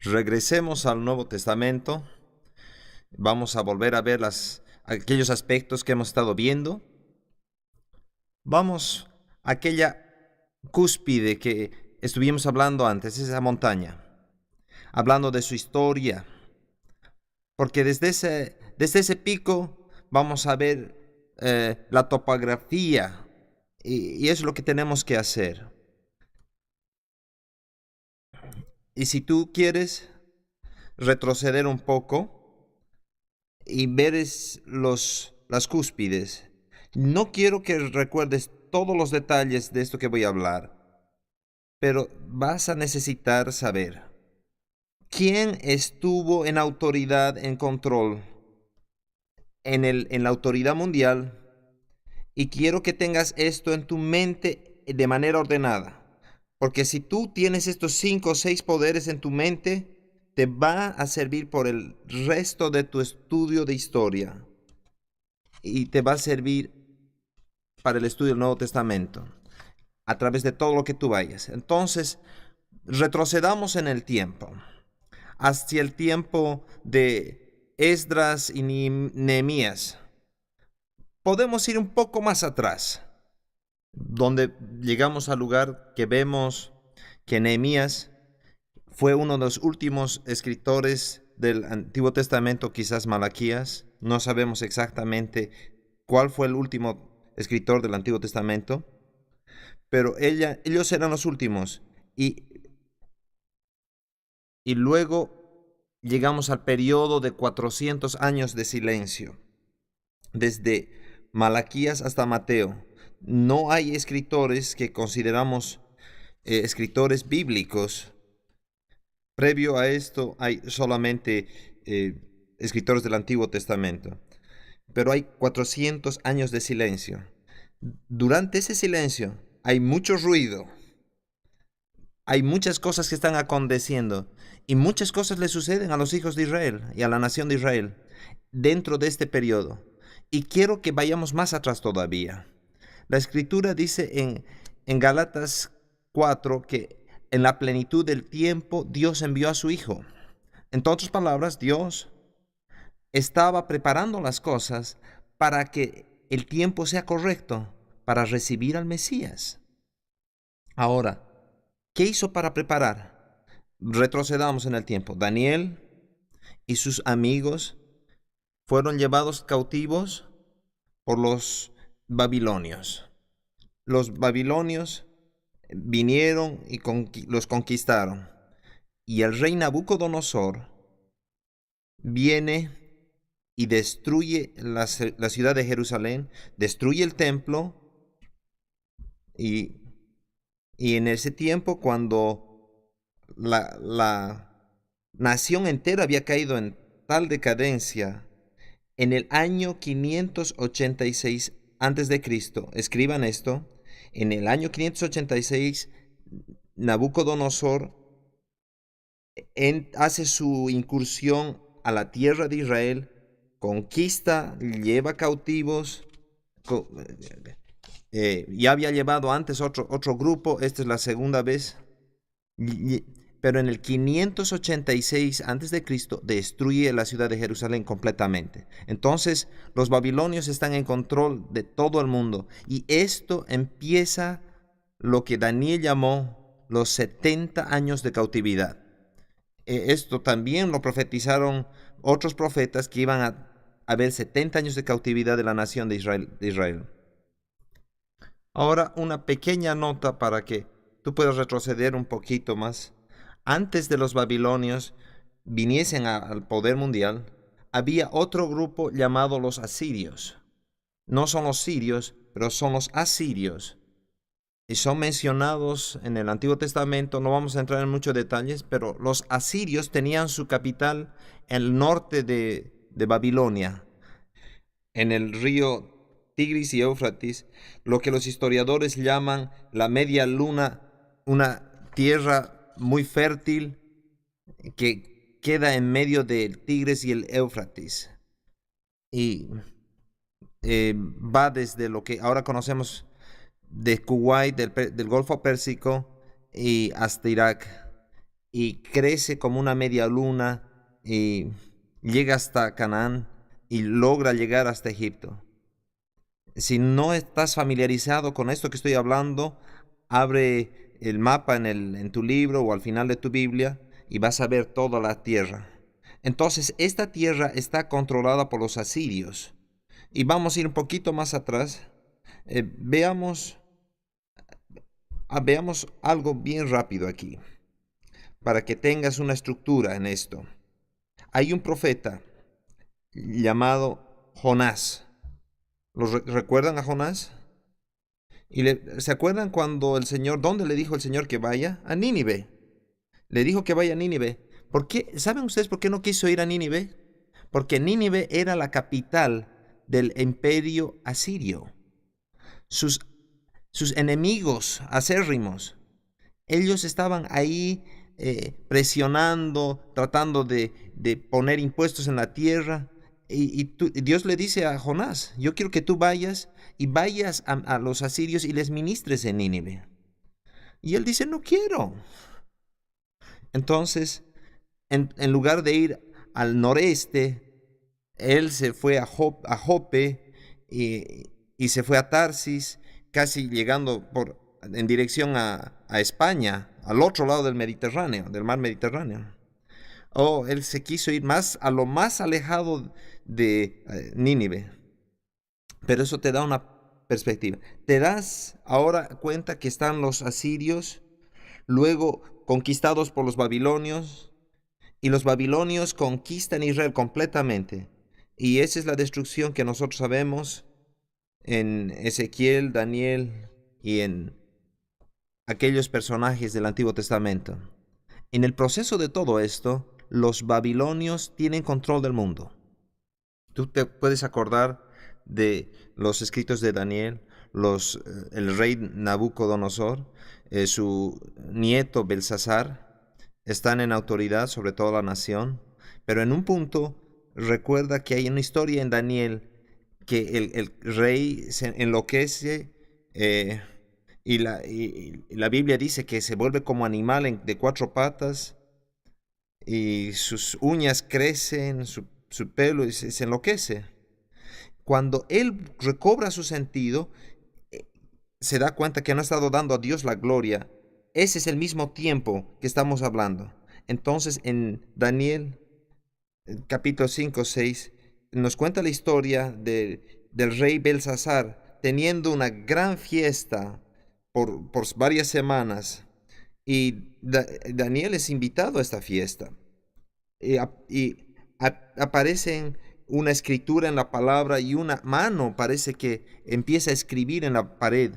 Regresemos al Nuevo Testamento. Vamos a volver a ver aquellos aspectos que hemos estado viendo. Vamos a aquella cúspide que estuvimos hablando antes, esa montaña, hablando de su historia, porque desde ese pico vamos a ver la topografía y es lo que tenemos que hacer. Y si tú quieres retroceder un poco y ver las cúspides, no quiero que recuerdes todos los detalles de esto que voy a hablar, pero vas a necesitar saber quién estuvo en autoridad, en control, en la autoridad mundial, y quiero que tengas esto en tu mente de manera ordenada. Porque si tú tienes estos 5 o 6 poderes en tu mente, te va a servir por el resto de tu estudio de historia. Y te va a servir para el estudio del Nuevo Testamento, a través de todo lo que tú vayas. Entonces, retrocedamos en el tiempo, hacia el tiempo de Esdras y Nehemías. Podemos ir un poco más atrás, donde llegamos al lugar que vemos que Nehemías fue uno de los últimos escritores del Antiguo Testamento, quizás Malaquías. No sabemos exactamente cuál fue el último escritor del Antiguo Testamento, pero ellos eran los últimos. Y luego llegamos al periodo de 400 años de silencio, desde Malaquías hasta Mateo. No hay escritores que consideramos escritores bíblicos. Previo a esto hay solamente escritores del Antiguo Testamento. Pero hay 400 años de silencio. Durante ese silencio hay mucho ruido. Hay muchas cosas que están aconteciendo y muchas cosas le suceden a los hijos de Israel y a la nación de Israel dentro de este periodo. Y quiero que vayamos más atrás todavía. La Escritura dice en Gálatas 4 que en la plenitud del tiempo Dios envió a su Hijo. En otras palabras, Dios estaba preparando las cosas para que el tiempo sea correcto para recibir al Mesías. Ahora, ¿qué hizo para preparar? Retrocedamos en el tiempo. Daniel y sus amigos fueron llevados cautivos por los babilonios. Los babilonios vinieron y los conquistaron. Y el rey Nabucodonosor viene y destruye la ciudad de Jerusalén, destruye el templo y en ese tiempo, cuando la nación entera había caído en tal decadencia, en el año 586 antes de Cristo, escriban esto, en el año 586 Nabucodonosor hace su incursión a la tierra de Israel, conquista, lleva cautivos, ya había llevado antes otro grupo, esta es la segunda vez, pero en el 586 antes de Cristo destruye la ciudad de Jerusalén completamente. Entonces los babilonios están en control de todo el mundo y esto empieza lo que Daniel llamó los 70 años de cautividad. Esto también lo profetizaron otros profetas, que iban a haber 70 años de cautividad de la nación de Israel. Ahora una pequeña nota para que tú puedas retroceder un poquito más. Antes de los babilonios viniesen al poder mundial, había otro grupo llamado los asirios. No son los sirios, pero son los asirios. Y son mencionados en el Antiguo Testamento. No vamos a entrar en muchos detalles, pero los asirios tenían su capital en el norte de Babilonia, en el río Tigris y Éufrates, lo que los historiadores llaman la media luna, una tierra muy fértil que queda en medio del Tigris y el Éufrates. Y va desde lo que ahora conocemos de Kuwait, del Golfo Pérsico, y hasta Irak. y crece como una media luna y llega hasta Canaán y logra llegar hasta Egipto. Si no estás familiarizado con esto que estoy hablando, abre el mapa en tu libro o al final de tu Biblia y vas a ver toda la tierra. Entonces, esta tierra está controlada por los asirios. Y vamos a ir un poquito más atrás. Veamos algo bien rápido aquí, para que tengas una estructura en esto. Hay un profeta llamado Jonás. ¿Recuerdan a Jonás? ¿Se acuerdan cuando dónde le dijo el Señor que vaya? A Nínive. Le dijo que vaya a Nínive. ¿Por qué? ¿Saben ustedes por qué no quiso ir a Nínive? Porque Nínive era la capital del imperio asirio. Sus enemigos acérrimos, ellos estaban ahí presionando, tratando de poner impuestos en la tierra. Y Dios le dice a Jonás, yo quiero que tú vayas a los asirios y les ministres en Nínive. Y él dice, no quiero. Entonces, en lugar de ir al noreste, él se fue a Jope y se fue a Tarsis, casi llegando en dirección a España, al otro lado del Mediterráneo, del mar Mediterráneo. Él se quiso ir a lo más alejado de Nínive. Pero eso te da una perspectiva. Te das ahora cuenta que están los asirios, luego conquistados por los babilonios, y los babilonios conquistan Israel completamente. Y esa es la destrucción que nosotros sabemos en Ezequiel, Daniel y en aquellos personajes del Antiguo Testamento. En el proceso de todo esto, los babilonios tienen control del mundo. Tú te puedes acordar de los escritos de Daniel, el rey Nabucodonosor, su nieto Belsasar, están en autoridad sobre toda la nación, pero en un punto recuerda que hay una historia en Daniel que el rey se enloquece y la Biblia dice que se vuelve como animal de 4 patas y sus uñas crecen, su pelo y se enloquece. Cuando él recobra su sentido, se da cuenta que no ha estado dando a Dios la gloria. Ese es el mismo tiempo que estamos hablando. Entonces en Daniel capítulo 5, 6 nos cuenta la historia del rey Belsasar teniendo una gran fiesta por varias semanas. Y Daniel es invitado a esta fiesta. Aparecen una escritura en la palabra y una mano parece que empieza a escribir en la pared.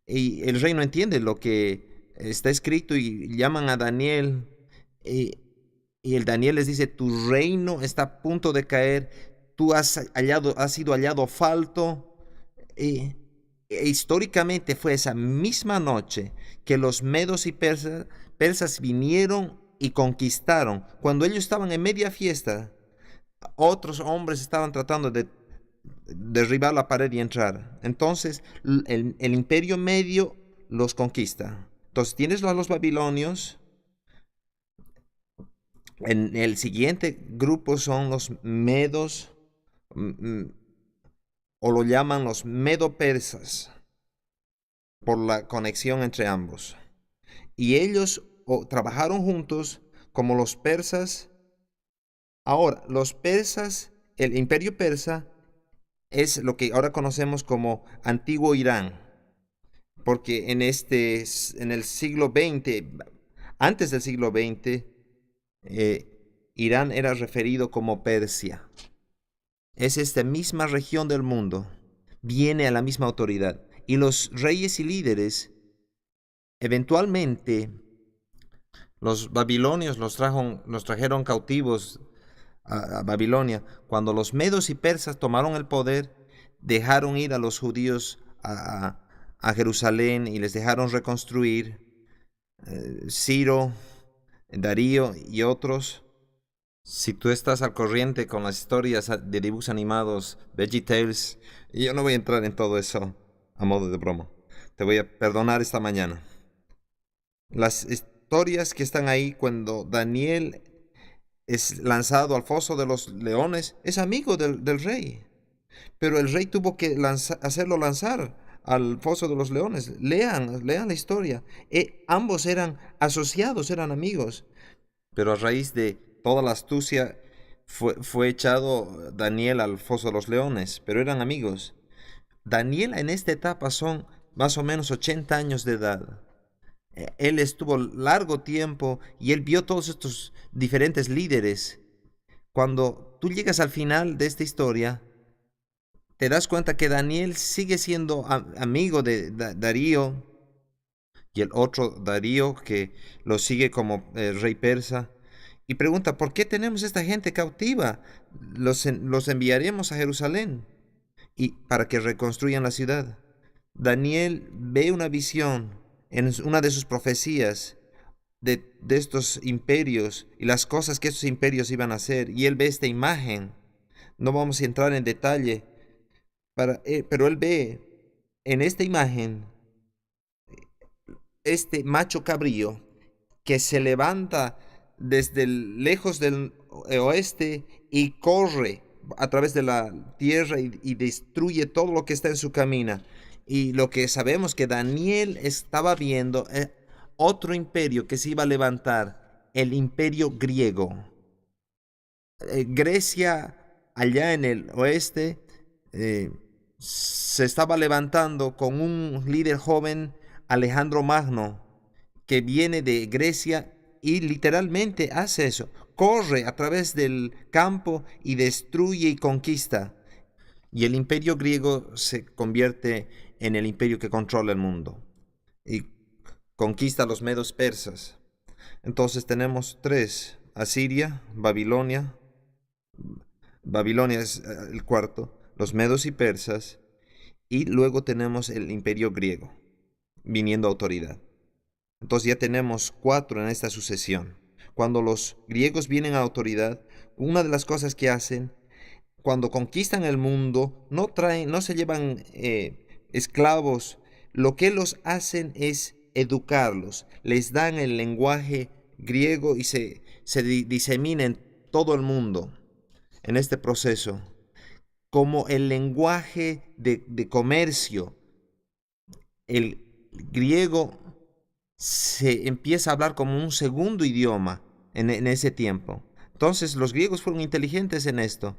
Y el rey no entiende lo que está escrito y llaman a Daniel. Y el Daniel les dice, tu reino está a punto de caer, tú has sido hallado falto. Históricamente fue esa misma noche que los medos y persas vinieron y conquistaron. Cuando ellos estaban en media fiesta, otros hombres estaban tratando de derribar la pared y entrar. Entonces el imperio medio los conquista. Entonces tienes a los babilonios. En el siguiente grupo son los medos, o lo llaman los medo-persas, por la conexión entre ambos. Y ellos trabajaron juntos como los persas. Ahora, los persas, el imperio persa, es lo que ahora conocemos como Antiguo Irán, porque en el siglo XX, antes del siglo XX, Irán era referido como Persia. Es esta misma región del mundo, viene a la misma autoridad. Y los reyes y líderes, eventualmente, los babilonios los trajeron cautivos a Babilonia. Cuando los medos y persas tomaron el poder, dejaron ir a los judíos a Jerusalén y les dejaron reconstruir. Ciro, Darío y otros. Si tú estás al corriente con las historias de dibujos animados, VeggieTales, yo no voy a entrar en todo eso a modo de broma. Te voy a perdonar esta mañana. historias que están ahí cuando Daniel es lanzado al foso de los leones, es amigo del rey. Pero el rey tuvo que hacerlo lanzar al foso de los leones. Lean la historia. Ambos eran asociados, eran amigos. Pero a raíz de toda la astucia fue echado Daniel al foso de los leones, pero eran amigos. Daniel en esta etapa son más o menos 80 años de edad. Él estuvo largo tiempo y él vio todos estos diferentes líderes. Cuando tú llegas al final de esta historia, te das cuenta que Daniel sigue siendo amigo de Darío y el otro Darío que lo sigue como rey persa. Y pregunta, ¿por qué tenemos esta gente cautiva? Los enviaremos a Jerusalén y para que reconstruyan la ciudad. Daniel ve una visión en una de sus profecías de estos imperios y las cosas que estos imperios iban a hacer. Y él ve esta imagen. No vamos a entrar en detalle, pero él ve en esta imagen este macho cabrío que se levanta desde lejos del oeste y corre a través de la tierra y destruye todo lo que está en su camino. Y lo que sabemos que Daniel estaba viendo otro imperio que se iba a levantar, el imperio griego. Grecia, allá en el oeste, se estaba levantando con un líder joven, Alejandro Magno, que viene de Grecia y literalmente hace eso. Corre a través del campo y destruye y conquista. Y el imperio griego se convierte en el imperio que controla el mundo. Y conquista a los medos persas. Entonces tenemos tres: Asiria, Babilonia. Babilonia es el cuarto, los medos y persas. Y luego tenemos el imperio griego, viniendo a autoridad. Entonces ya tenemos cuatro en esta sucesión. Cuando los griegos vienen a autoridad, una de las cosas que hacen, cuando conquistan el mundo, no se llevan esclavos. Lo que los hacen es educarlos. Les dan el lenguaje griego y se disemina en todo el mundo en este proceso como el lenguaje de comercio. El griego se empieza a hablar como un segundo idioma en ese tiempo. Entonces los griegos fueron inteligentes en esto.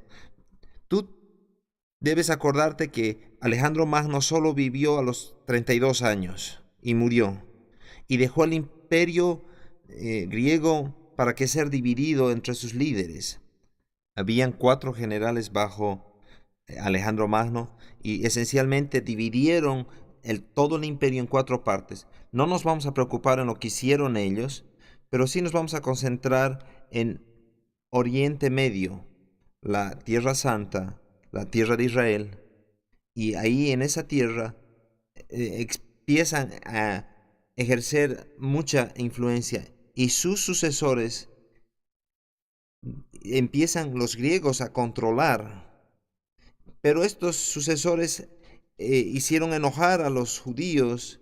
Tú debes acordarte que Alejandro Magno solo vivió a los 32 años y murió. Y dejó el imperio griego para que ser dividido entre sus líderes. Habían 4 generales bajo Alejandro Magno y esencialmente dividieron todo el imperio en 4 partes. No nos vamos a preocupar en lo que hicieron ellos, pero sí nos vamos a concentrar en Oriente Medio, la Tierra Santa, la tierra de Israel, y ahí en esa tierra empiezan a ejercer mucha influencia y sus sucesores empiezan los griegos a controlar. Pero estos sucesores hicieron enojar a los judíos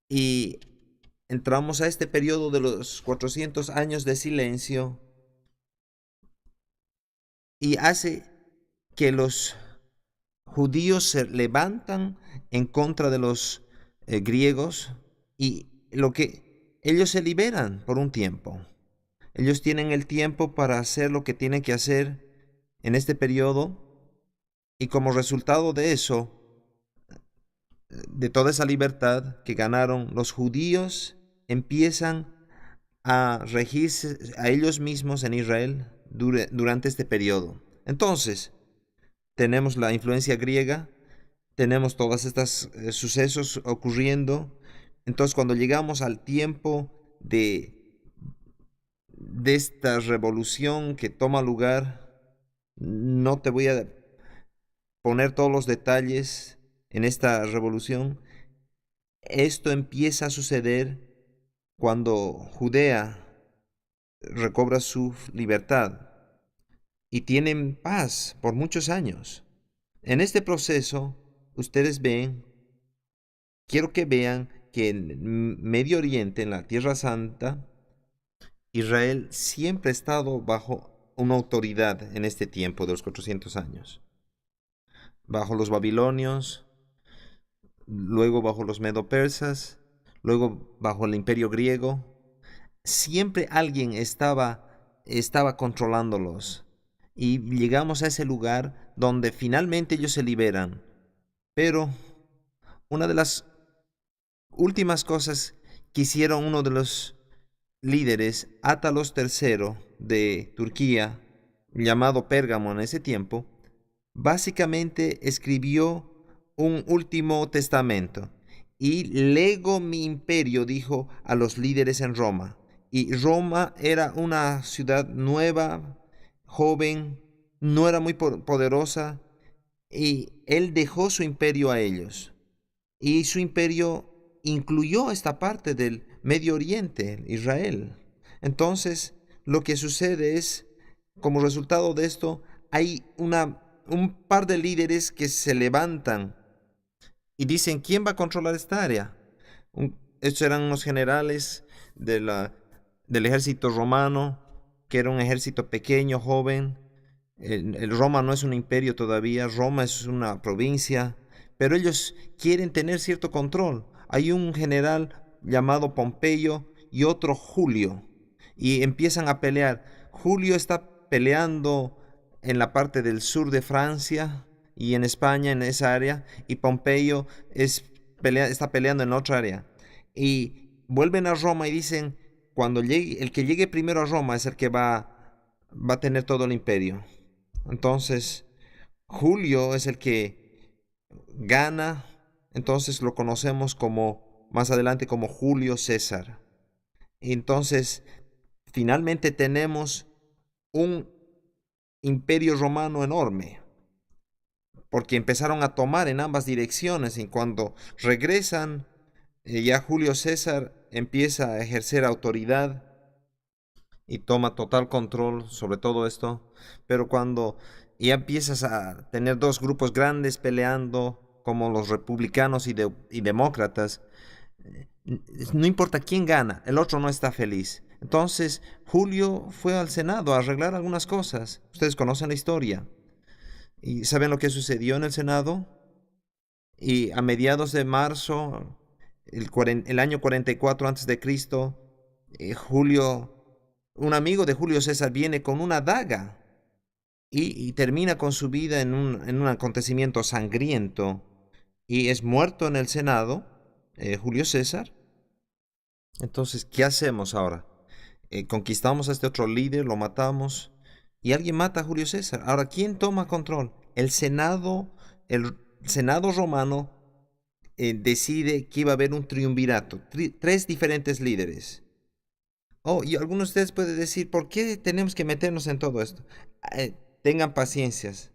y entramos a este periodo de los 400 años de silencio y hace que los judíos se levantan en contra de los griegos y lo que ellos se liberan por un tiempo. Ellos tienen el tiempo para hacer lo que tienen que hacer en este periodo y como resultado de eso, de toda esa libertad que ganaron, los judíos empiezan a regirse a ellos mismos en Israel durante este periodo. Entonces, tenemos la influencia griega, tenemos todos estos sucesos ocurriendo. Entonces, cuando llegamos al tiempo de esta revolución que toma lugar, no te voy a poner todos los detalles en esta revolución. Esto empieza a suceder cuando Judea recobra su libertad y tienen paz por muchos años. En este proceso, ustedes quiero que vean que en Medio Oriente, en la Tierra Santa, Israel siempre ha estado bajo una autoridad en este tiempo de los 400 años. Bajo los babilonios, luego bajo los medo-persas, luego bajo el imperio griego. Siempre alguien estaba controlándolos. Y llegamos a ese lugar donde finalmente ellos se liberan. Pero una de las últimas cosas que hicieron uno de los líderes, Átalos III de Turquía, llamado Pérgamo en ese tiempo, básicamente escribió un último testamento y lego mi imperio, dijo a los líderes en Roma. Y Roma era una ciudad nueva, joven, no era muy poderosa, y él dejó su imperio a ellos. Y su imperio incluyó esta parte del Medio Oriente, Israel. Entonces, lo que sucede es, como resultado de esto, hay un par de líderes que se levantan y dicen, ¿quién va a controlar esta área? Estos eran unos generales del ejército romano, que era un ejército pequeño, joven. Roma no es un imperio todavía, Roma es una provincia, pero ellos quieren tener cierto control. Hay un general llamado Pompeyo y otro Julio, y empiezan a pelear. Julio está peleando en la parte del sur de Francia y en España, en esa área, y Pompeyo está peleando en otra área. Y vuelven a Roma y dicen, el que llegue primero a Roma es el que va a tener todo el imperio. Entonces, Julio es el que gana, entonces lo conocemos más adelante como Julio César. Entonces, finalmente tenemos un imperio romano enorme, porque empezaron a tomar en ambas direcciones, y cuando regresan, ya Julio César empieza a ejercer autoridad y toma total control sobre todo esto, pero cuando ya empiezas a tener dos grupos grandes peleando, como los republicanos y demócratas, no importa quién gana, el otro no está feliz. Entonces Julio fue al Senado a arreglar algunas cosas. Ustedes conocen la historia. ¿Y saben lo que sucedió en el Senado? Y a mediados de marzo, el año 44 antes de Cristo, un amigo de Julio César viene con una daga y termina con su vida en un acontecimiento sangriento y es muerto en el Senado, Julio César. Entonces, ¿qué hacemos ahora? Conquistamos a este otro líder, lo matamos y alguien mata a Julio César. Ahora, ¿quién toma control? El Senado romano decide que iba a haber un triunvirato, tres diferentes líderes. Oh, y algunos de ustedes pueden decir, ¿por qué tenemos que meternos en todo esto? Tengan paciencias.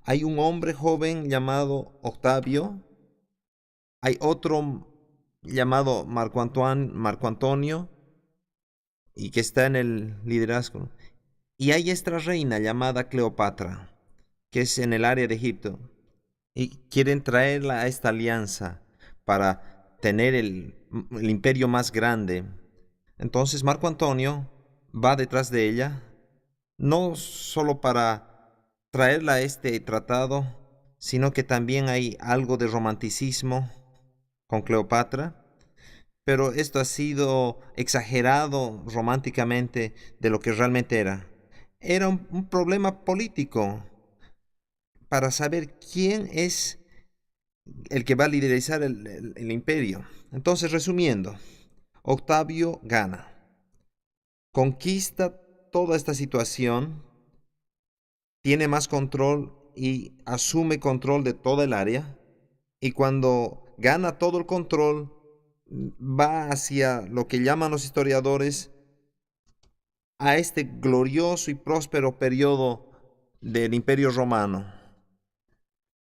Hay un hombre joven llamado Octavio, hay otro llamado Marco Antonio, y que está en el liderazgo. Y hay esta reina llamada Cleopatra, que es en el área de Egipto. Y quieren traerla a esta alianza para tener el imperio más grande. Entonces Marco Antonio va detrás de ella, no solo para traerla a este tratado, sino que también hay algo de romanticismo con Cleopatra, pero esto ha sido exagerado románticamente de lo que realmente era. Era un problema político para saber quién es el que va a liderizar el imperio. Entonces, resumiendo, Octavio gana, conquista toda esta situación, tiene más control y asume control de toda el área, y cuando gana todo el control, va hacia lo que llaman los historiadores a este glorioso y próspero periodo del Imperio Romano,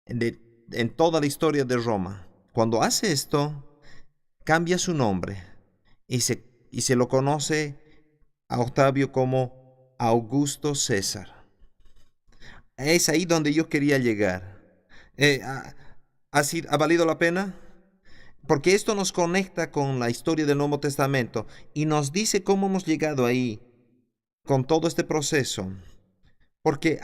en toda la historia de Roma. Cuando hace esto, cambia su nombre y se lo conoce a Octavio como Augusto César. Es ahí donde yo quería llegar. ¿Ha valido la pena? porque esto nos conecta con la historia del Nuevo Testamento y nos dice cómo hemos llegado ahí con todo este proceso. Porque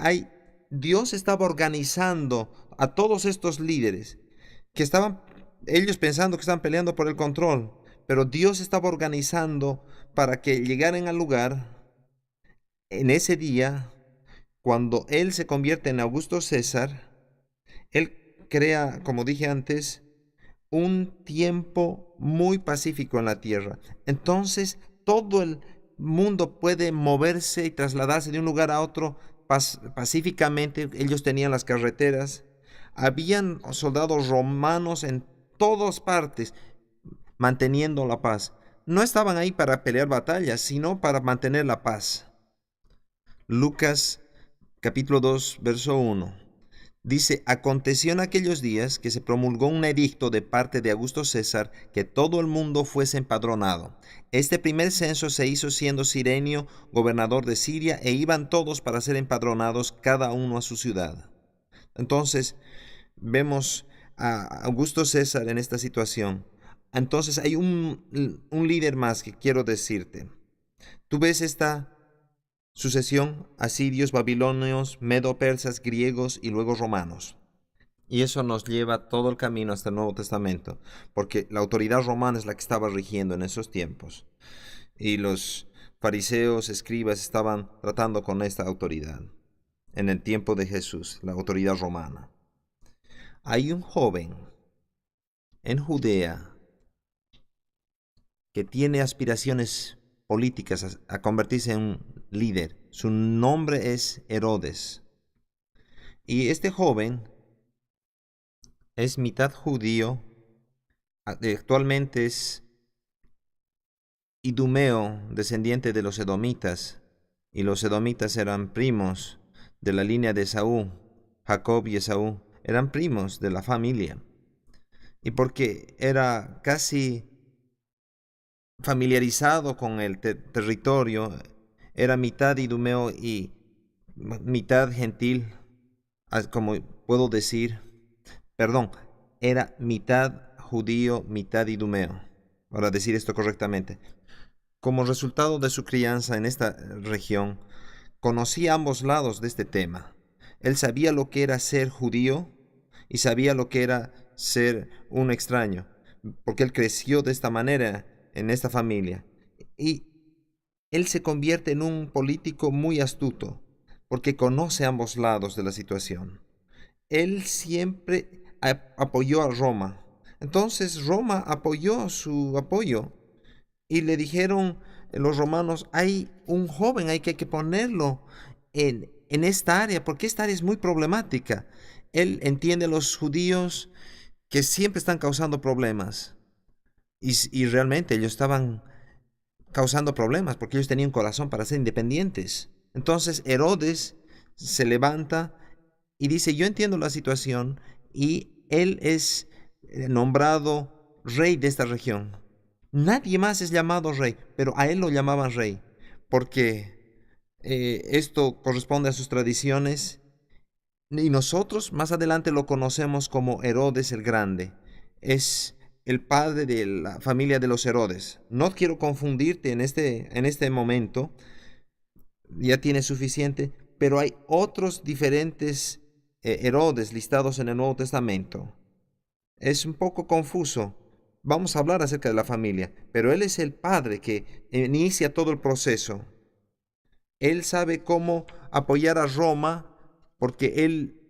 Dios estaba organizando a todos estos líderes que estaban, ellos pensando que estaban peleando por el control, pero Dios estaba organizando para que llegaran al lugar en ese día, cuando Él se convierte en Augusto César. Él crea, como dije antes, un tiempo muy pacífico en la tierra. Entonces, todo el mundo puede moverse y trasladarse de un lugar a otro pacíficamente. Ellos tenían las carreteras. Habían soldados romanos en todas partes manteniendo la paz. No estaban ahí para pelear batallas, sino para mantener la paz. Lucas capítulo 2, verso 1. Dice, aconteció en aquellos días que se promulgó un edicto de parte de Augusto César que todo el mundo fuese empadronado. Este primer censo se hizo siendo Cirenio gobernador de Siria e iban todos para ser empadronados cada uno a su ciudad. Entonces, vemos a Augusto César en esta situación. Entonces, hay un líder más que quiero decirte. Tú ves esta sucesión: asirios, babilonios, medo-persas, griegos y luego romanos. Y eso nos lleva todo el camino hasta el Nuevo Testamento, porque la autoridad romana es la que estaba rigiendo en esos tiempos. Y los fariseos, escribas estaban tratando con esta autoridad. En el tiempo de Jesús, la autoridad romana. Hay un joven en Judea que tiene aspiraciones políticas a convertirse en un líder. Su nombre es Herodes. Y este joven es mitad judío, actualmente es idumeo, descendiente de los edomitas, y los edomitas eran primos de la línea de Esaú. Jacob y Esaú eran primos de la familia. Y porque era casi familiarizado con el territorio, era mitad idumeo y mitad gentil, como puedo decir, perdón, era mitad judío, mitad idumeo, para decir esto correctamente. Como resultado de su crianza en esta región, conocía ambos lados de este tema. Él sabía lo que era ser judío y sabía lo que era ser un extraño, porque él creció de esta manera en esta familia. Y él se convierte en un político muy astuto, porque conoce ambos lados de la situación. Él siempre apoyó a Roma. Entonces Roma apoyó su apoyo y le dijeron los romanos, hay un joven, hay que ponerlo en esta área, porque esta área es muy problemática. Él entiende a los judíos que siempre están causando problemas. Y realmente ellos estaban causando problemas porque ellos tenían corazón para ser independientes. Entonces Herodes se levanta y dice, yo entiendo la situación, y él es nombrado rey de esta región. Nadie más es llamado rey, pero a él lo llamaban rey, porque esto corresponde a sus tradiciones, y nosotros más adelante lo conocemos como Herodes el Grande. Es el padre de la familia de los Herodes. No quiero confundirte en este momento, ya tienes suficiente, pero hay otros diferentes Herodes listados en el Nuevo Testamento. Es un poco confuso. Vamos a hablar acerca de la familia, pero él es el padre que inicia todo el proceso. Él sabe cómo apoyar a Roma porque él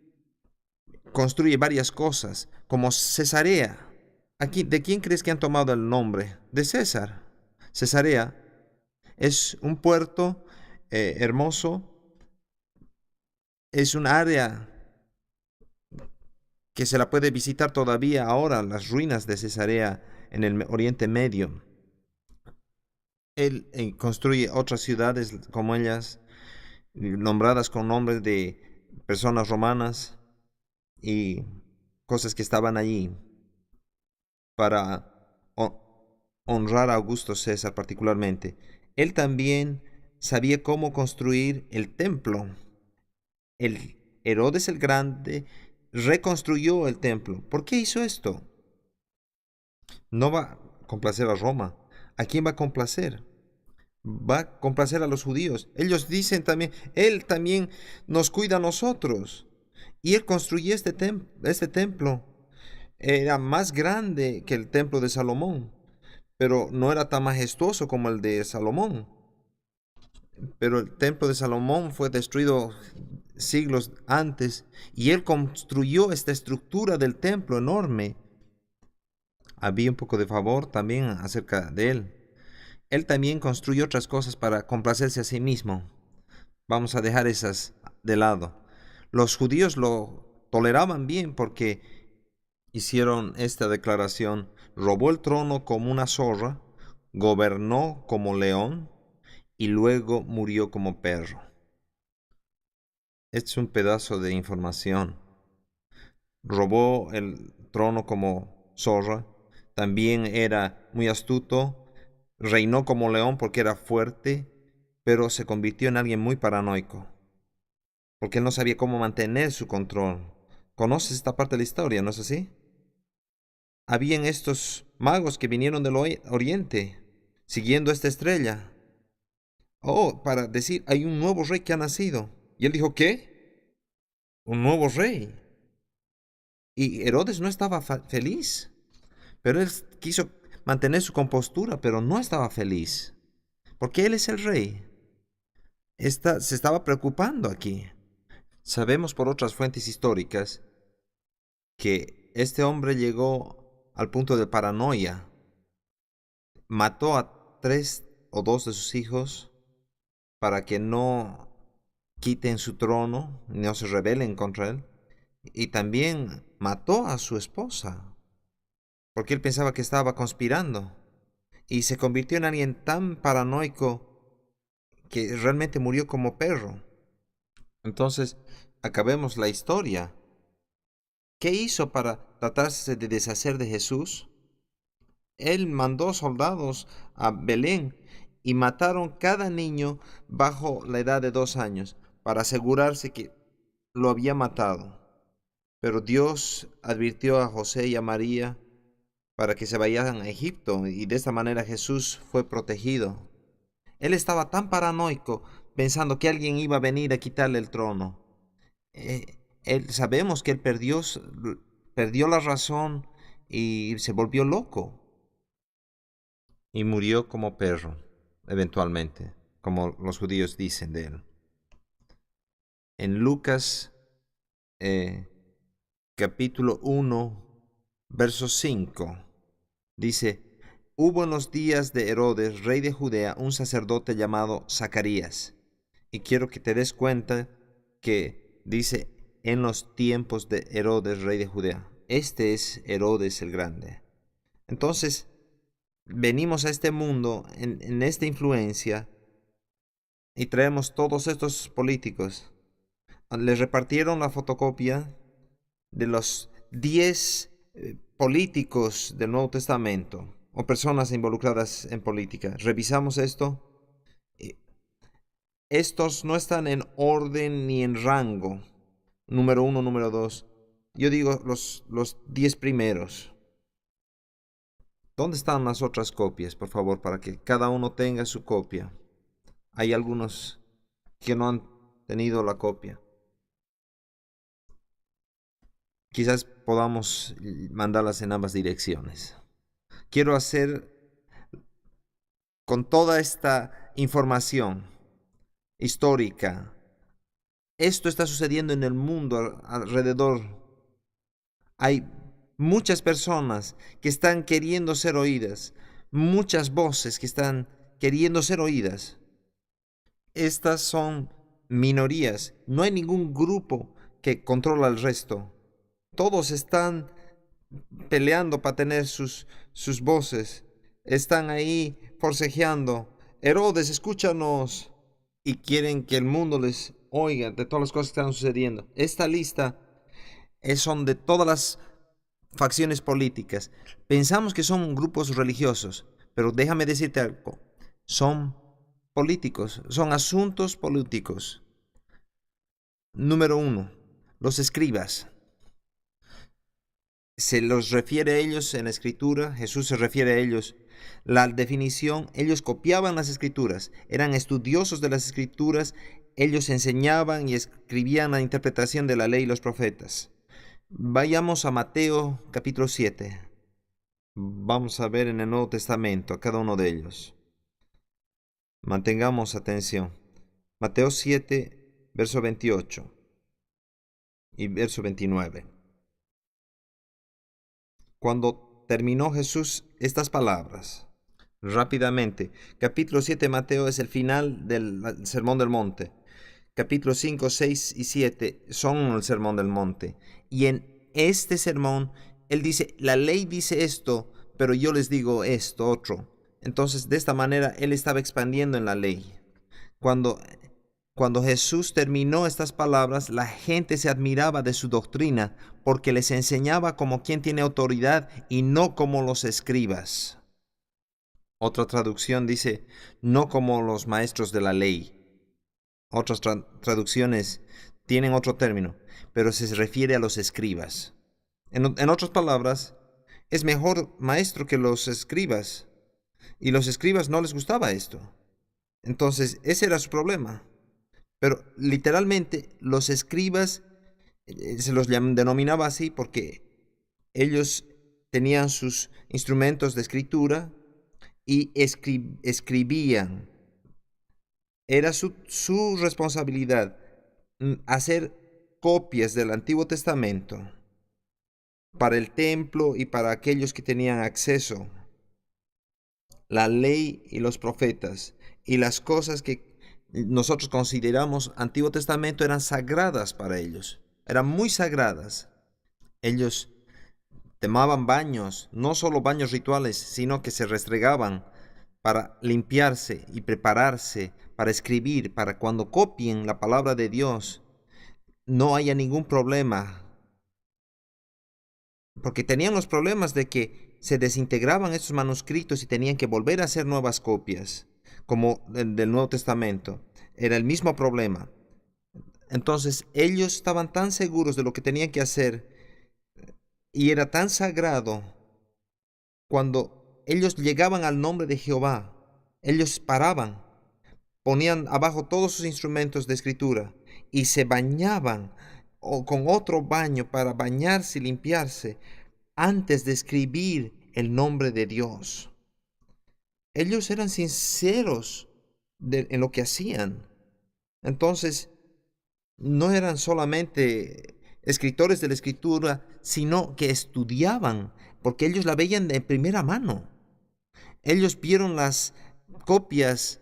construye varias cosas, como Cesarea. Aquí, ¿de quién crees que han tomado el nombre? De César. Cesarea es un puerto hermoso, es un área que se la puede visitar todavía ahora, las ruinas de Cesarea en el Oriente Medio. Él construye otras ciudades como ellas, nombradas con nombres de personas romanas y cosas que estaban allí para honrar a Augusto César particularmente. Él también sabía cómo construir el templo. El Herodes el Grande reconstruyó el templo. ¿Por qué hizo esto? No va a complacer a Roma. ¿A quién va a complacer? Va a complacer a los judíos. Ellos dicen también, Él también nos cuida a nosotros. Y Él construyó este templo. Era más grande que el templo de Salomón, pero no era tan majestuoso como el de Salomón. Pero el templo de Salomón fue destruido siglos antes y Él construyó esta estructura del templo enorme. Había un poco de favor también acerca de Él. Él también construyó otras cosas para complacerse a sí mismo. Vamos a dejar esas de lado. Los judíos lo toleraban bien porque hicieron esta declaración: robó el trono como una zorra, gobernó como león y luego murió como perro. Este es un pedazo de información. Robó el trono como zorra, también era muy astuto, reinó como león porque era fuerte, pero se convirtió en alguien muy paranoico, porque él no sabía cómo mantener su control. ¿Conoces esta parte de la historia, no es así? Habían estos magos que vinieron del oriente, siguiendo esta estrella. Oh, para decir, hay un nuevo rey que ha nacido. Y él dijo, ¿qué? Un nuevo rey. Y Herodes no estaba feliz, pero él quiso mantener su compostura, pero no estaba feliz, porque él es el rey. Se estaba preocupando aquí. Sabemos por otras fuentes históricas que este hombre llegó al punto de paranoia. Mató a 3 o 2 de sus hijos para que no quiten su trono, no se rebelen contra él. Y también mató a su esposa, porque él pensaba que estaba conspirando. Y se convirtió en alguien tan paranoico que realmente murió como perro. Entonces, acabemos la historia. ¿Qué hizo para tratarse de deshacer de Jesús? Él mandó soldados a Belén y mataron cada niño bajo la edad de 2 años para asegurarse que lo había matado. Pero Dios advirtió a José y a María para que se vayan a Egipto y de esta manera Jesús fue protegido. Él estaba tan paranoico pensando que alguien iba a venir a quitarle el trono. Sabemos que él perdió la razón y se volvió loco. Y murió como perro, eventualmente, como los judíos dicen de él. En Lucas capítulo 1, verso 5, dice, hubo en los días de Herodes, rey de Judea, un sacerdote llamado Zacarías. Y quiero que te des cuenta que dice en los tiempos de Herodes, rey de Judea. Este es Herodes el Grande. Entonces, venimos a este mundo en esta influencia y traemos todos estos políticos. Les repartieron la fotocopia de los 10 políticos del Nuevo Testamento o personas involucradas en política. Revisamos esto. Estos no están en orden ni en rango. Número 1, número 2. Yo digo los 10 primeros. ¿Dónde están las otras copias, por favor, para que cada uno tenga su copia? Hay algunos que no han tenido la copia. Quizás podamos mandarlas en ambas direcciones. Quiero hacer con toda esta información histórica. Esto está sucediendo en el mundo alrededor. Hay muchas personas que están queriendo ser oídas, muchas voces que están queriendo ser oídas. Estas son minorías, no hay ningún grupo que controla al resto. Todos están peleando para tener sus voces, están ahí forcejeando. Herodes, escúchanos. Y quieren que el mundo les oiga de todas las cosas que están sucediendo. Esta lista son de todas las facciones políticas. Pensamos que son grupos religiosos, pero déjame decirte algo. Son políticos, son asuntos políticos. Número 1, los escribas. se los refiere a ellos en la escritura, Jesús se refiere a ellos. La definición, ellos copiaban las escrituras, eran estudiosos de las escrituras, ellos enseñaban y escribían la interpretación de la ley y los profetas. Vayamos a Mateo capítulo 7. Vamos a ver en el Nuevo Testamento a cada uno de ellos. Mantengamos atención. Mateo 7, verso 28 y verso 29. Cuando terminó Jesús estas palabras, rápidamente, capítulo 7 de Mateo es el final del Sermón del Monte. Capítulos 5, 6 y 7 son el Sermón del Monte. Y en este sermón, él dice, la ley dice esto, pero yo les digo esto otro. Entonces, de esta manera, él estaba expandiendo en la ley. Cuando Jesús terminó estas palabras, la gente se admiraba de su doctrina, porque les enseñaba como quien tiene autoridad y no como los escribas. Otra traducción dice, no como los maestros de la ley. Otras traducciones tienen otro término, pero se refiere a los escribas. En otras palabras, es mejor maestro que los escribas. Y los escribas no les gustaba esto. Entonces, ese era su problema. Pero literalmente, los escribas se los denominaba así porque ellos tenían sus instrumentos de escritura y escribían. Era su responsabilidad hacer copias del Antiguo Testamento para el templo y para aquellos que tenían acceso. La ley y los profetas y las cosas que nosotros consideramos Antiguo Testamento eran sagradas para ellos. Eran muy sagradas. Ellos tomaban baños, no solo baños rituales, sino que se restregaban para limpiarse y prepararse para escribir, para cuando copien la palabra de Dios, no haya ningún problema. Porque tenían los problemas de que se desintegraban estos manuscritos y tenían que volver a hacer nuevas copias, como del Nuevo Testamento. Era el mismo problema. Entonces ellos estaban tan seguros de lo que tenían que hacer y era tan sagrado. Cuando ellos llegaban al nombre de Jehová, ellos paraban, ponían abajo todos sus instrumentos de escritura y se bañaban con otro baño para bañarse y limpiarse antes de escribir el nombre de Dios. Ellos eran sinceros en lo que hacían. Entonces, no eran solamente escritores de la escritura, sino que estudiaban, porque ellos la veían de primera mano. Ellos vieron las copias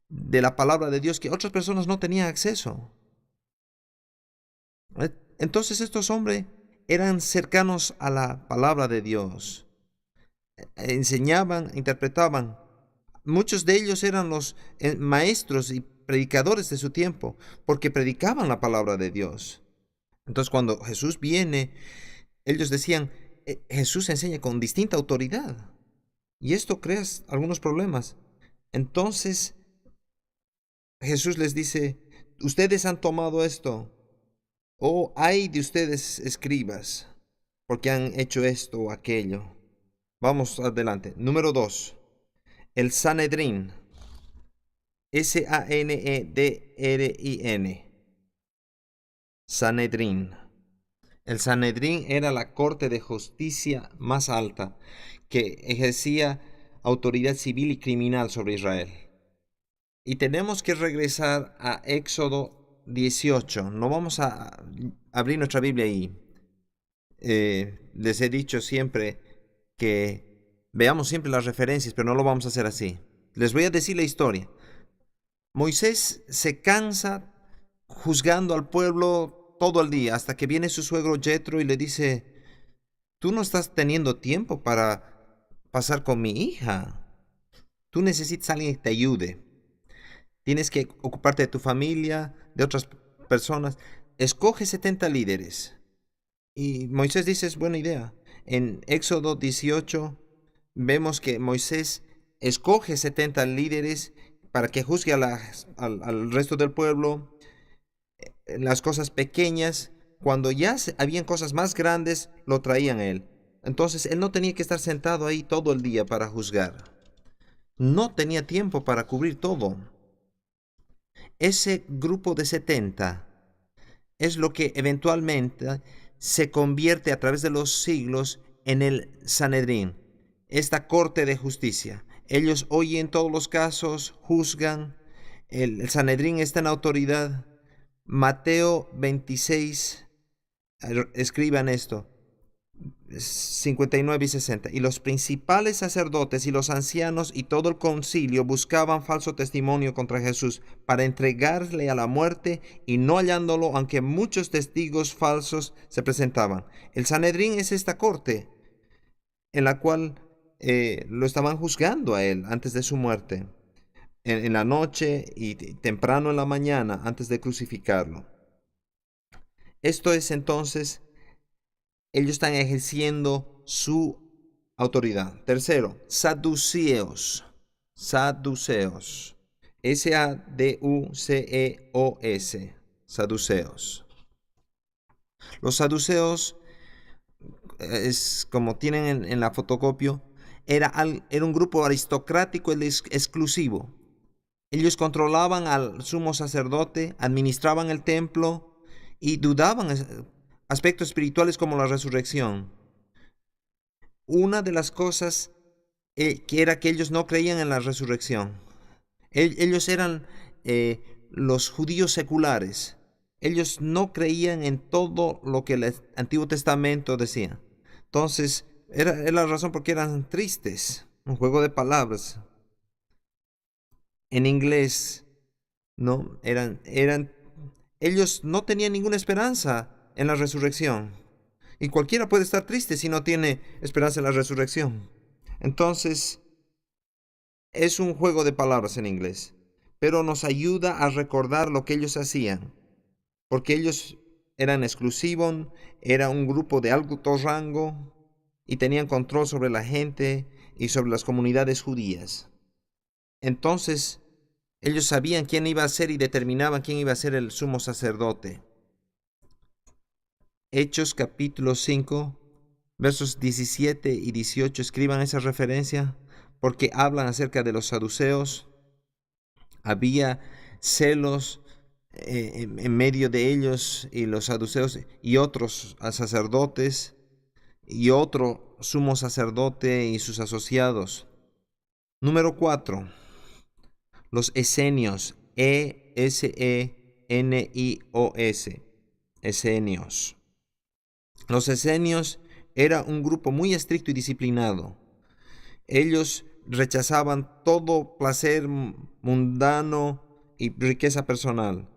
de la palabra de Dios que otras personas no tenían acceso. Entonces estos hombres eran cercanos a la palabra de Dios. Enseñaban, interpretaban. Muchos de ellos eran los maestros y predicadores de su tiempo, porque predicaban la palabra de Dios. Entonces cuando Jesús viene, ellos decían, Jesús enseña con distinta autoridad. Y esto crea algunos problemas. Entonces Jesús les dice, ustedes han tomado esto. Oh, ay de ustedes escribas, porque han hecho esto o aquello. Vamos adelante. Número 2. El Sanedrín. Sanedrin. Sanedrín. El Sanedrín era la corte de justicia más alta que ejercía autoridad civil y criminal sobre Israel. Y tenemos que regresar a Éxodo 18. No vamos a abrir nuestra Biblia ahí. Les he dicho siempre que veamos siempre las referencias, pero no lo vamos a hacer así. Les voy a decir la historia. Moisés se cansa juzgando al pueblo todo el día, hasta que viene su suegro Jetro y le dice, tú no estás teniendo tiempo para pasar con mi hija. Tú necesitas a alguien que te ayude. Tienes que ocuparte de tu familia, de otras personas. Escoge 70 líderes. Y Moisés dice, es buena idea. En Éxodo 18 vemos que Moisés escoge 70 líderes para que juzgue al resto del pueblo. Las cosas pequeñas, cuando ya habían cosas más grandes, lo traían a él. Entonces él no tenía que estar sentado ahí todo el día para juzgar. No tenía tiempo para cubrir todo. Ese grupo de 70 es lo que eventualmente se convierte a través de los siglos en el Sanedrín, esta corte de justicia. Ellos oyen todos los casos, juzgan. El Sanedrín está en autoridad. Mateo 26, escriban esto, 59 y 60. Y los principales sacerdotes y los ancianos y todo el concilio buscaban falso testimonio contra Jesús para entregarle a la muerte, y no hallándolo, aunque muchos testigos falsos se presentaban. El Sanedrín es esta corte en la cual lo estaban juzgando a él antes de su muerte, en la noche y temprano en la mañana antes de crucificarlo. Esto es entonces, ellos están ejerciendo su autoridad. Tercero, saduceos. Saduceos. S-A-D-U-C-E-O-S. Saduceos. Los saduceos, es como tienen en la fotocopia, era un grupo aristocrático exclusivo. Ellos controlaban al sumo sacerdote, administraban el templo y dudaban aspectos espirituales como la resurrección. Una de las cosas que era que ellos no creían en la resurrección. Ellos eran los judíos seculares. Ellos no creían en todo lo que el Antiguo Testamento decía. Entonces, era la razón por qué eran tristes. Un juego de palabras. En inglés, ¿no? Ellos no tenían ninguna esperanza en la resurrección. Y cualquiera puede estar triste si no tiene esperanza en la resurrección. Entonces, es un juego de palabras en inglés, pero nos ayuda a recordar lo que ellos hacían, porque ellos eran exclusivos, era un grupo de alto rango y tenían control sobre la gente y sobre las comunidades judías. Entonces, ellos sabían quién iba a ser y determinaban quién iba a ser el sumo sacerdote. Hechos capítulo 5, versos 17 y 18, escriban esa referencia, porque hablan acerca de los saduceos. Había celos en medio de ellos y los saduceos y otros sacerdotes y otro sumo sacerdote y sus asociados. Número 4. Los esenios, E-S-E-N-I-O-S, esenios. Los esenios era un grupo muy estricto y disciplinado. Ellos rechazaban todo placer mundano y riqueza personal.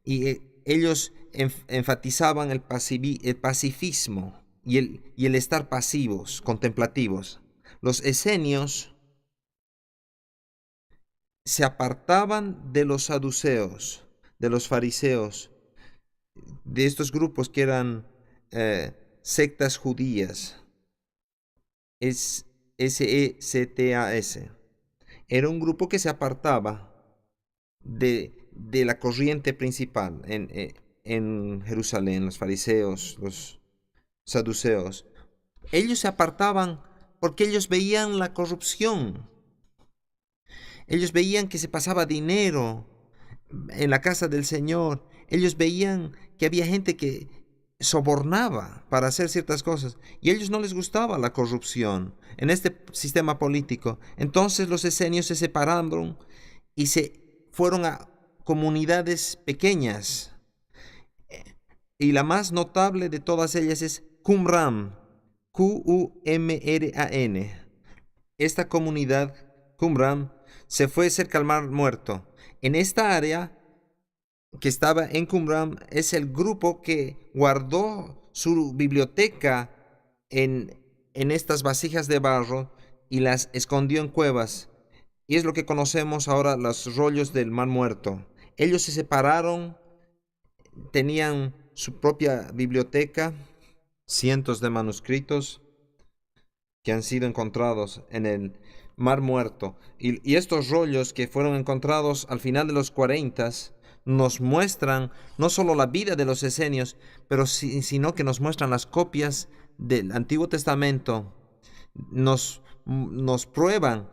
Y ellos enfatizaban el pacifismo y el estar pasivos, contemplativos. Los esenios se apartaban de los saduceos, de los fariseos, de estos grupos que eran sectas judías. Es S-E-C-T-A-S. Era un grupo que se apartaba de la corriente principal en Jerusalén, los fariseos, los saduceos. Ellos se apartaban porque ellos veían la corrupción. Ellos veían que se pasaba dinero en la casa del Señor. Ellos veían que había gente que sobornaba para hacer ciertas cosas, y a ellos no les gustaba la corrupción en este sistema político. Entonces los esenios se separaron y se fueron a comunidades pequeñas, y la más notable de todas ellas es Qumran, Q-U-M-R-A-N. Esta comunidad, Qumran, se fue cerca al Mar Muerto. En esta área que estaba en Qumran es el grupo que guardó su biblioteca en estas vasijas de barro y las escondió en cuevas. Y es lo que conocemos ahora, los rollos del Mar Muerto. Ellos se separaron, tenían su propia biblioteca, cientos de manuscritos que han sido encontrados en el Mar Muerto. Y estos rollos que fueron encontrados al final de los 40 nos muestran no solo la vida de los esenios, pero sino que nos muestran las copias del Antiguo Testamento. Nos prueban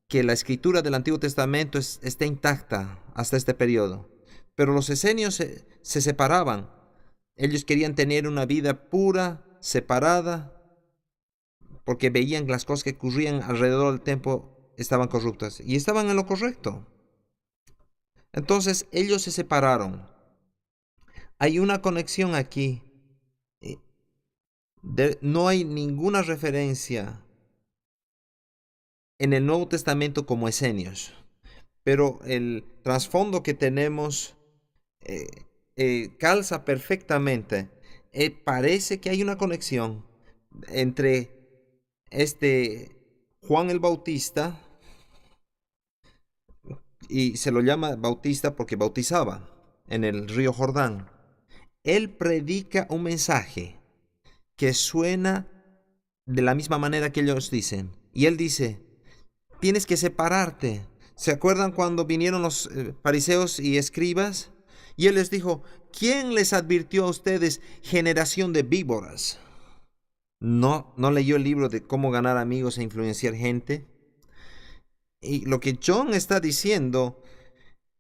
que la escritura del Antiguo Testamento está intacta hasta este periodo. Pero los esenios se separaban. Ellos querían tener una vida pura, separada, porque veían que las cosas que ocurrían alrededor del templo estaban corruptas. Y estaban en lo correcto. Entonces ellos se separaron. Hay una conexión aquí. No hay ninguna referencia en el Nuevo Testamento como esenios. Pero el trasfondo que tenemos calza perfectamente. Parece que hay una conexión entre Juan el Bautista, y se lo llama Bautista porque bautizaba en el río Jordán. Él predica un mensaje que suena de la misma manera que ellos dicen. Y él dice, tienes que separarte. ¿Se acuerdan cuando vinieron los fariseos y escribas? Y él les dijo, ¿quién les advirtió a ustedes, generación de víboras? No leyó el libro de cómo ganar amigos e influenciar gente. Y lo que John está diciendo,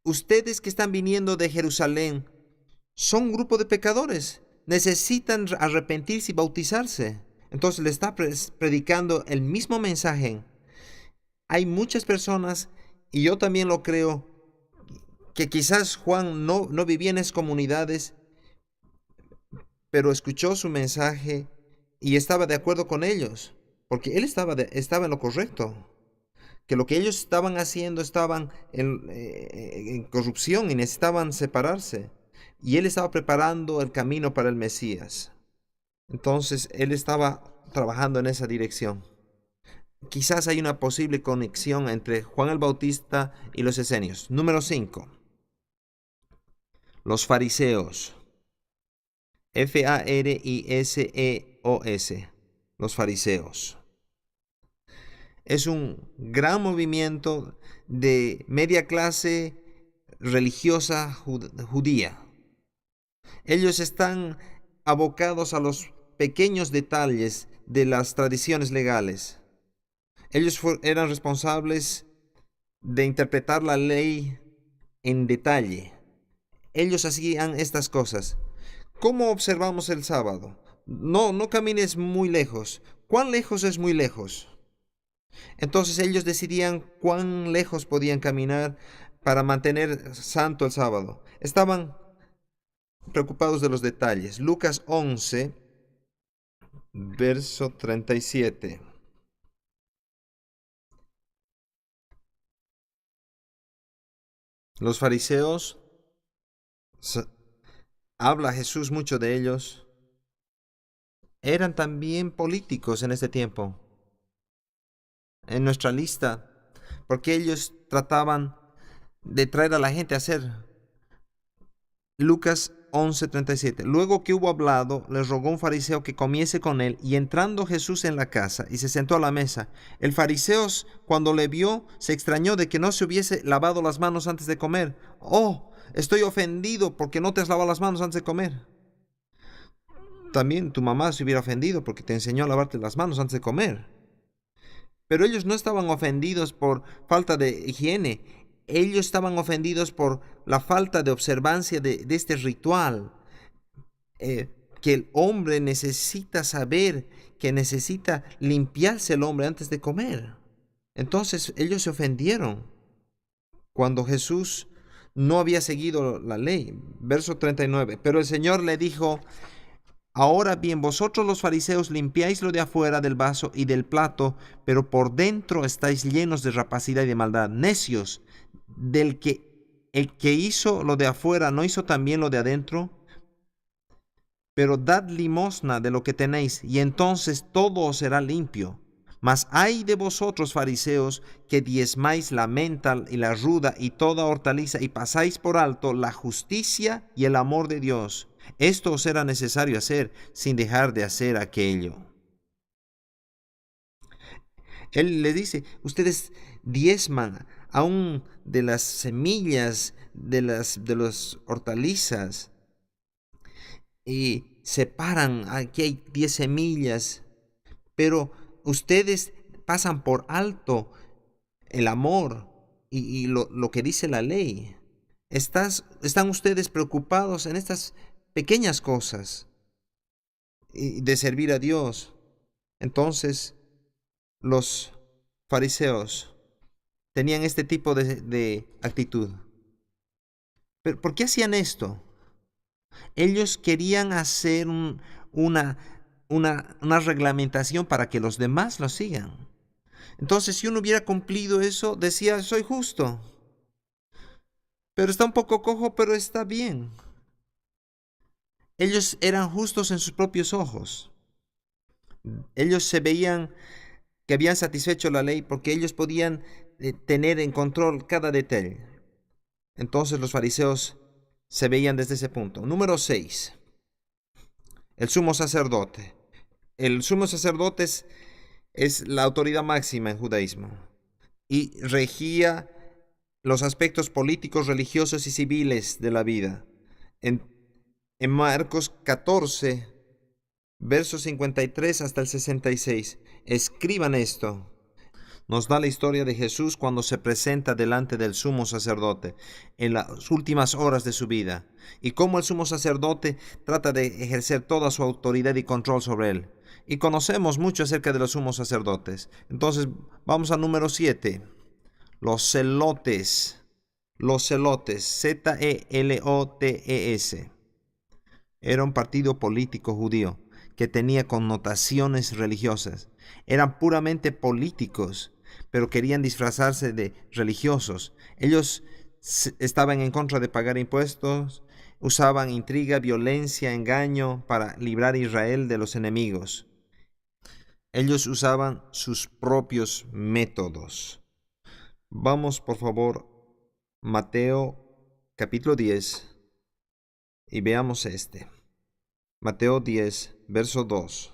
ustedes que están viniendo de Jerusalén, son un grupo de pecadores. Necesitan arrepentirse y bautizarse. Entonces le está predicando el mismo mensaje. Hay muchas personas, y yo también lo creo, que quizás Juan no vivía en esas comunidades, pero escuchó su mensaje y estaba de acuerdo con ellos, porque él estaba en lo correcto, que lo que ellos estaban haciendo estaban en corrupción y necesitaban separarse, y él estaba preparando el camino para el Mesías. Entonces él estaba trabajando en esa dirección. Quizás hay una posible conexión entre Juan el Bautista y los esenios. Número 5. Los fariseos. F-A-R-I-S-E-O-S. Los fariseos. Es un gran movimiento de media clase religiosa judía. Ellos están abocados a los pequeños detalles de las tradiciones legales. Ellos eran responsables de interpretar la ley en detalle. Ellos hacían estas cosas. ¿Cómo observamos el sábado? No camines muy lejos. ¿Cuán lejos es muy lejos? Entonces ellos decidían cuán lejos podían caminar para mantener santo el sábado. Estaban preocupados de los detalles. Lucas 11, verso 37. Los fariseos, habla Jesús mucho de ellos, eran también políticos en este tiempo. En nuestra lista, porque ellos trataban de traer a la gente a hacer. Lucas 11:37. Luego que hubo hablado, les rogó un fariseo que comiese con él, y entrando Jesús en la casa y se sentó a la mesa, el fariseo, cuando le vio, se extrañó de que no se hubiese lavado las manos antes de comer. Oh, estoy ofendido porque no te has lavado las manos antes de comer. También tu mamá se hubiera ofendido porque te enseñó a lavarte las manos antes de comer. Pero ellos no estaban ofendidos por falta de higiene. Ellos estaban ofendidos por la falta de observancia de este ritual. Que el hombre necesita saber, que necesita limpiarse el hombre antes de comer. Entonces ellos se ofendieron cuando Jesús no había seguido la ley. Verso 39. Pero el Señor le dijo: ahora bien, vosotros los fariseos limpiáis lo de afuera del vaso y del plato, pero por dentro estáis llenos de rapacidad y de maldad. Necios, el que hizo lo de afuera, ¿no hizo también lo de adentro? Pero dad limosna de lo que tenéis, y entonces todo os será limpio. Mas ay de vosotros, fariseos, que diezmáis la menta y la ruda y toda hortaliza, y pasáis por alto la justicia y el amor de Dios. Esto os era necesario hacer, sin dejar de hacer aquello. Él le dice, ustedes diezman, aún de las semillas de las hortalizas, y separan, aquí hay 10 semillas, pero ustedes pasan por alto el amor y lo que dice la ley. Están ustedes preocupados en estas pequeñas cosas y de servir a Dios. Entonces, los fariseos tenían este tipo de actitud. ¿Pero por qué hacían esto? Ellos querían hacer una reglamentación para que los demás lo sigan. Entonces, si uno hubiera cumplido eso, decía, soy justo. Pero está un poco cojo, pero está bien. Ellos eran justos en sus propios ojos. Ellos se veían que habían satisfecho la ley porque ellos podían tener en control cada detalle. Entonces los fariseos se veían desde ese punto. Número 6. El sumo sacerdote. El sumo sacerdote es la autoridad máxima en judaísmo y regía los aspectos políticos, religiosos y civiles de la vida. En Marcos 14, versos 53 hasta el 66, escriban esto. Nos da la historia de Jesús cuando se presenta delante del sumo sacerdote en las últimas horas de su vida, y cómo el sumo sacerdote trata de ejercer toda su autoridad y control sobre él. Y conocemos mucho acerca de los sumos sacerdotes. Entonces vamos al número 7. Los zelotes. Los zelotes, Z-E-L-O-T-E-S. Era un partido político judío que tenía connotaciones religiosas. Eran puramente políticos, pero querían disfrazarse de religiosos. Ellos estaban en contra de pagar impuestos, usaban intriga, violencia, engaño para librar a Israel de los enemigos. Ellos usaban sus propios métodos. Vamos, por favor, Mateo capítulo 10 y veamos este. Mateo 10, verso 2.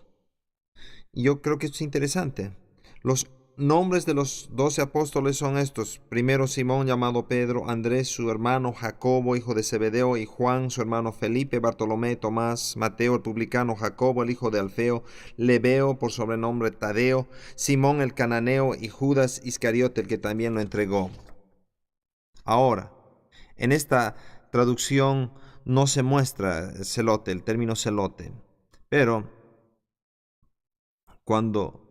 Yo creo que esto es interesante. Los nombres de los 12 apóstoles son estos. Primero Simón, llamado Pedro; Andrés, su hermano; Jacobo, hijo de Zebedeo; y Juan, su hermano; Felipe, Bartolomé, Tomás, Mateo el publicano; Jacobo, el hijo de Alfeo; Lebeo, por sobrenombre Tadeo; Simón el cananeo; y Judas Iscariote, el que también lo entregó. Ahora, en esta traducción no se muestra celote, el término celote, pero cuando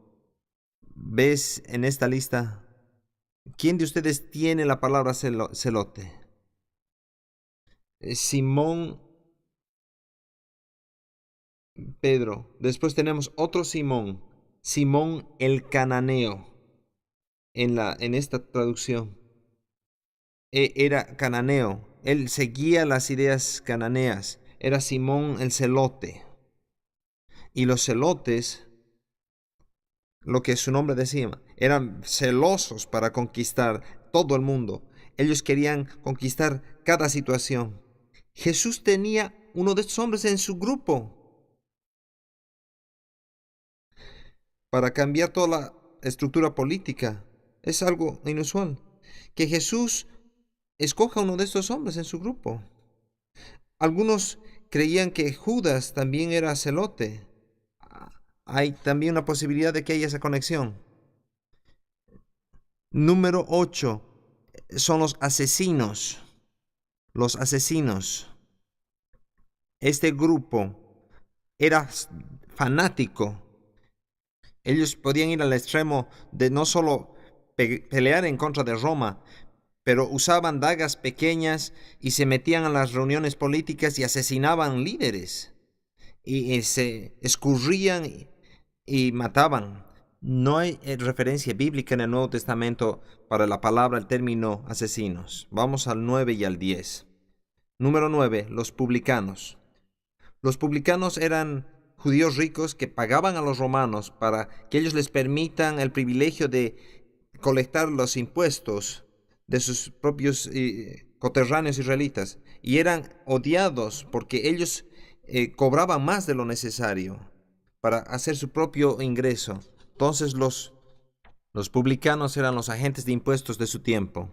ves en esta lista, ¿quién de ustedes tiene la palabra celote? Simón, Pedro. Después tenemos otro Simón, Simón el cananeo, en esta traducción. Era cananeo, él seguía las ideas cananeas, era Simón el celote. Y los celotes, lo que su nombre decía, eran celosos para conquistar todo el mundo. Ellos querían conquistar cada situación. Jesús tenía uno de estos hombres en su grupo para cambiar toda la estructura política. Es algo inusual que Jesús escoja uno de estos hombres en su grupo. Algunos creían que Judas también era celote. Hay también una posibilidad de que haya esa conexión. Número 8 son los asesinos. Los asesinos. Este grupo era fanático. Ellos podían ir al extremo de no solo pelear en contra de Roma, pero usaban dagas pequeñas y se metían a las reuniones políticas y asesinaban líderes. Y se escurrían y mataban. No hay referencia bíblica en el Nuevo Testamento para la palabra, el término asesinos. Vamos al 9 y al 10. Número 9, los publicanos. Los publicanos eran judíos ricos que pagaban a los romanos para que ellos les permitan el privilegio de colectar los impuestos de sus propios coterráneos israelitas, y eran odiados porque ellos cobraban más de lo necesario para hacer su propio ingreso. Entonces los publicanos eran los agentes de impuestos de su tiempo.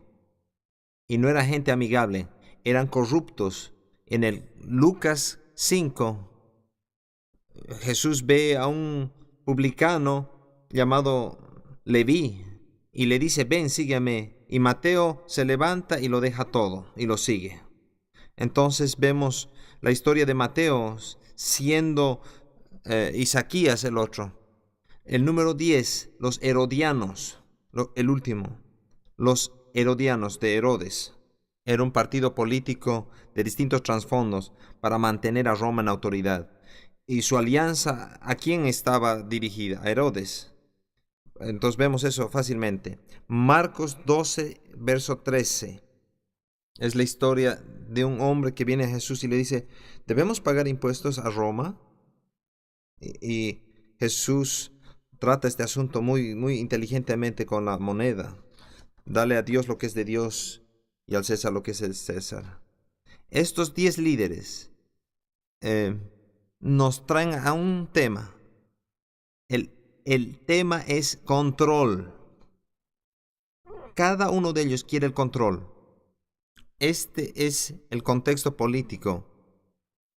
y no era gente amigable, eran corruptos. En el Lucas 5, Jesús ve a un publicano llamado Leví y le dice, ven, sígueme. Y Mateo se levanta y lo deja todo y lo sigue. Entonces vemos la historia de Mateo siendo Isaquías el otro. El número 10, los herodianos, el último. Los herodianos de Herodes. Era un partido político de distintos trasfondos para mantener a Roma en autoridad. Y su alianza, ¿a quién estaba dirigida? A Herodes. Entonces vemos eso fácilmente. Marcos 12, verso 13. Es la historia de un hombre que viene a Jesús y le dice, ¿debemos pagar impuestos a Roma? Y Jesús trata este asunto muy, muy inteligentemente con la moneda. Dale a Dios lo que es de Dios y al César lo que es el César. Estos 10 líderes nos traen a un tema. El tema es control. Cada uno de ellos quiere el control. Este es el contexto político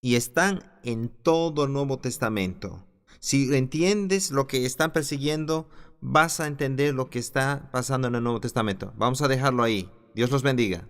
y están en todo el Nuevo Testamento. Si entiendes lo que están persiguiendo, vas a entender lo que está pasando en el Nuevo Testamento. Vamos a dejarlo ahí. Dios los bendiga.